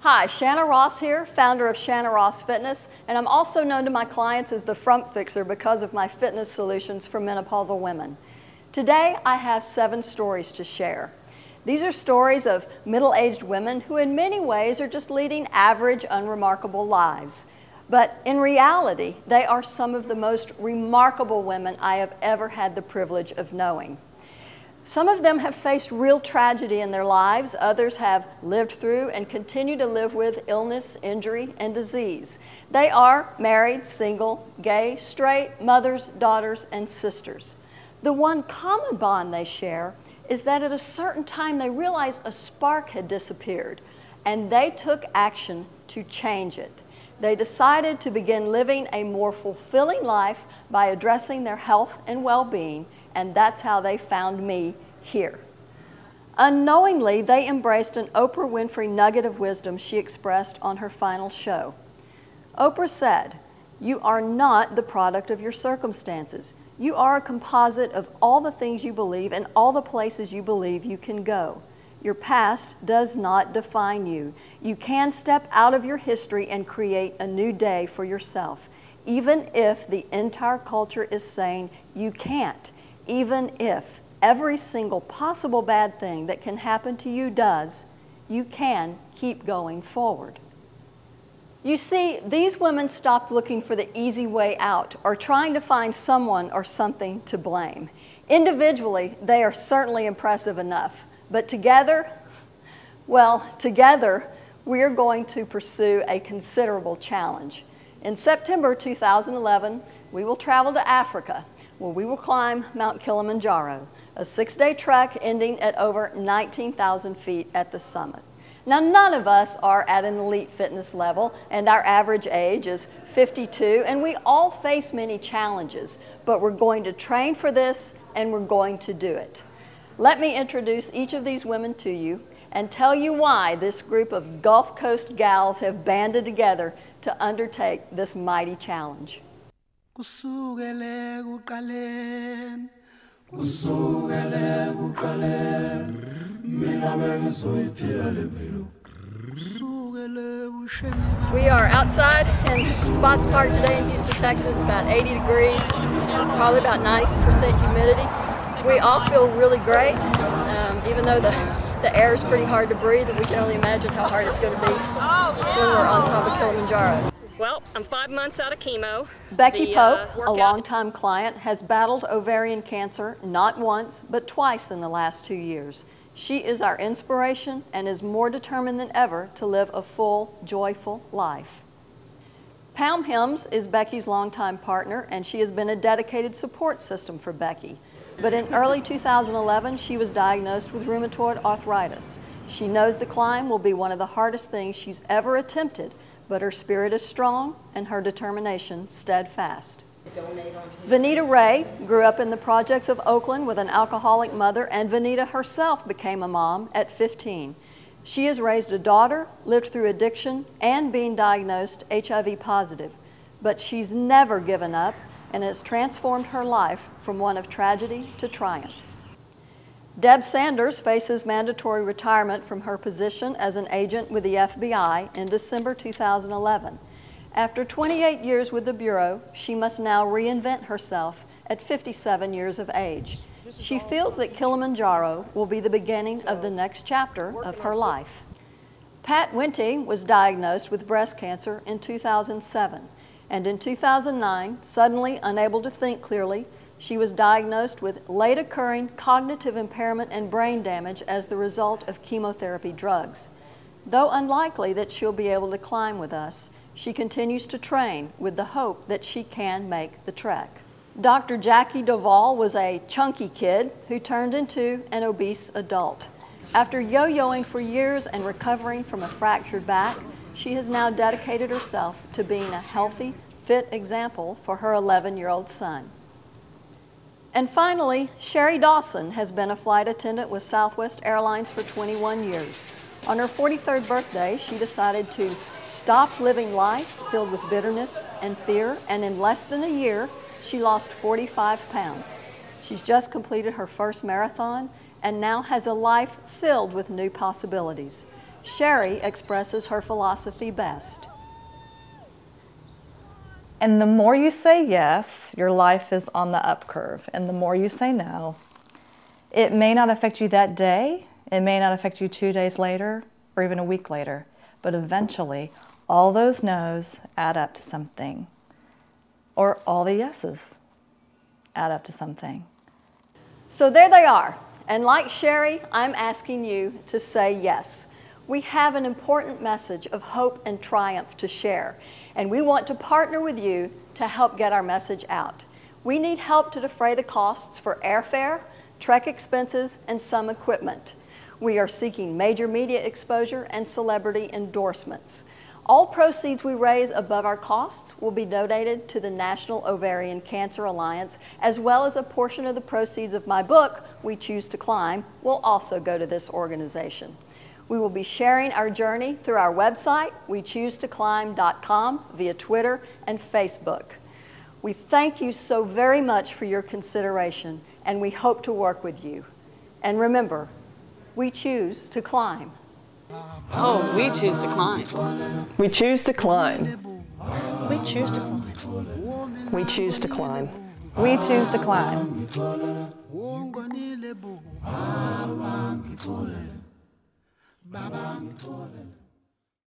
Hi, Shana Ross here, founder of Shana Ross Fitness, and I'm also known to my clients as the Frump Fixer because of my fitness solutions for menopausal women. Today, I have 7 stories to share. These are stories of middle-aged women who in many ways are just leading average, unremarkable lives. But in reality, they are some of the most remarkable women I have ever had the privilege of knowing. Some of them have faced real tragedy in their lives. Others have lived through and continue to live with illness, injury, and disease. They are married, single, gay, straight, mothers, daughters, and sisters. The one common bond they share is that at a certain time they realized a spark had disappeared, and they took action to change it. They decided to begin living a more fulfilling life by addressing their health and well-being, and that's how they found me here. Unknowingly, they embraced an Oprah Winfrey nugget of wisdom she expressed on her final show. Oprah said, "You are not the product of your circumstances. You are a composite of all the things you believe and all the places you believe you can go. Your past does not define you. You can step out of your history and create a new day for yourself, even if the entire culture is saying you can't. Even if every single possible bad thing that can happen to you does, you can keep going forward." You see, these women stopped looking for the easy way out or trying to find someone or something to blame. Individually, they are certainly impressive enough, but together, well, together, we are going to pursue a considerable challenge. In September 2011, we will travel to Africa, where we will climb Mount Kilimanjaro, a 6-day trek ending at over 19,000 feet at the summit. Now, none of us are at an elite fitness level, and our average age is 52, and we all face many challenges, but we're going to train for this, and we're going to do it. Let me introduce each of these women to you and tell you why this group of Gulf Coast gals have banded together to undertake this mighty challenge. Kusukele mina bengizoyiphila lempilo. We are outside in Spots Park today in Houston, Texas, about 80 degrees, probably about 90% humidity. We all feel really great, even though the air is pretty hard to breathe, and we can only imagine how hard it's going to be when we're on top of Kilimanjaro. Well, I'm 5 months out of chemo. Becky Pope, a longtime client, has battled ovarian cancer not once, but twice in the last 2 years. She is our inspiration and is more determined than ever to live a full, joyful life. Pam Hims is Becky's longtime partner, and she has been a dedicated support system for Becky. But in early 2011, she was diagnosed with rheumatoid arthritis. She knows the climb will be one of the hardest things she's ever attempted, but her spirit is strong and her determination steadfast. Vanita Ray grew up in the projects of Oakland with an alcoholic mother, and Vanita herself became a mom at 15. She has raised a daughter, lived through addiction, and being diagnosed HIV positive, but she's never given up and has transformed her life from one of tragedy to triumph. Deb Sanders faces mandatory retirement from her position as an agent with the FBI in December 2011. After 28 years with the Bureau, she must now reinvent herself at 57 years of age. She feels that Kilimanjaro will be the beginning of the next chapter of her life. Pat Winty was diagnosed with breast cancer in 2007, and in 2009, suddenly unable to think clearly, she was diagnosed with late-occurring cognitive impairment and brain damage as the result of chemotherapy drugs. Though unlikely that she'll be able to climb with us, she continues to train with the hope that she can make the trek. Dr. Jackie Duvall was a chunky kid who turned into an obese adult. After yo-yoing for years and recovering from a fractured back, she has now dedicated herself to being a healthy, fit example for her 11-year-old son. And finally, Sherry Dawson has been a flight attendant with Southwest Airlines for 21 years. On her 43rd birthday, she decided to stop living life filled with bitterness and fear, and in less than a year, she lost 45 pounds. She's just completed her first marathon and now has a life filled with new possibilities. Sherry expresses her philosophy best. And the more you say yes, your life is on the up curve. And the more you say no, it may not affect you that day, it may not affect you 2 days later, or even a week later, but eventually all those no's add up to something. Or all the yeses add up to something. So there they are. And like Sherry, I'm asking you to say yes. We have an important message of hope and triumph to share, and we want to partner with you to help get our message out. We need help to defray the costs for airfare, trek expenses, and some equipment. We are seeking major media exposure and celebrity endorsements. All proceeds we raise above our costs will be donated to the National Ovarian Cancer Alliance, as well as a portion of the proceeds of my book, We Choose to Climb, will also go to this organization. We will be sharing our journey through our website, wechoose2climb.com, via Twitter and Facebook. We thank you so very much for your consideration, and we hope to work with you. And remember, we choose to climb. Oh, we choose to climb. We choose to climb. We choose to climb. We choose to climb. We choose to climb. Baba ngitholele